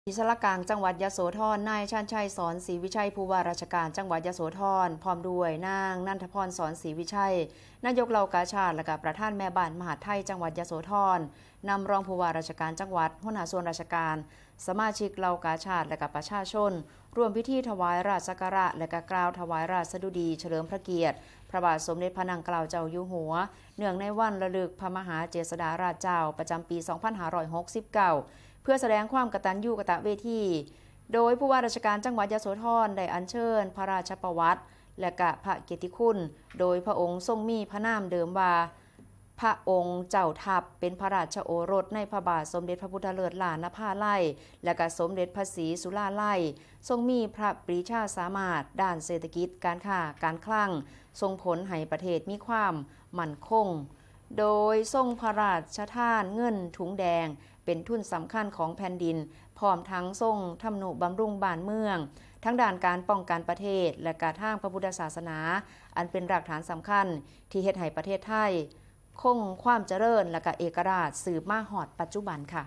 ที่สารกลางจังหวัดยโสธรนายชาญชัยสอนศรีวิชัยผู้ว่าราชการจังหวัดยโสธรพร้อมด้วยนางนันทพรสอนศรีวิชัยนายกเหล่ากาชาดและกับประธานแม่บ้านมหาดไทยจังหวัดยโสธรนำรองผู้ว่าราชการจังหวัดหัวหน้าส่วนราชการสมาชิกเหล่ากาชาดและกับประชาชนร่วมพิธีถวายราชสักการะและก็กล่าวถวายราชสดุดีเฉลิมพระเกียรติพระบาทสมเด็จพระนางเกล้าเจ้าอยู่หัวเนื่องในวันระลึกพระมหาเจษฎาราชเจ้าประจำปี 2569 เพื่อแสดงความกตัญญูกตเวทีโดยผู้ว่าราชการจังหวัดยโสธรได้อัญเชิญพระราชประวัติและกะพระเกียรติคุณโดยพระองค์ทรงมีพระนามเดิมว่าพระองค์เจ้าทัพเป็นพระราชโอรสในพระบาทสมเด็จพระพุทธเลิศล้านนภาลัยและก็สมเด็จพระศรีสุราลัยทรงมีพระปรีชาสามารถด้านเศรษฐกิจการค้าการคลังทรงผลให้ประเทศมีความมั่นคงโดยทรงพระราชทานเงินถุงแดงเป็นทุนสำคัญของแผ่นดินพร้อมทั้งทรงทำนุบำรุงบ้านเมืองทั้งด้านการป้องกันประเทศและการทางพระพุทธศาสนาอันเป็นรากฐานสำคัญที่เฮ็ดให้ประเทศไทยคงความเจริญและก็เอกราชสืบมาฮอดปัจจุบันค่ะ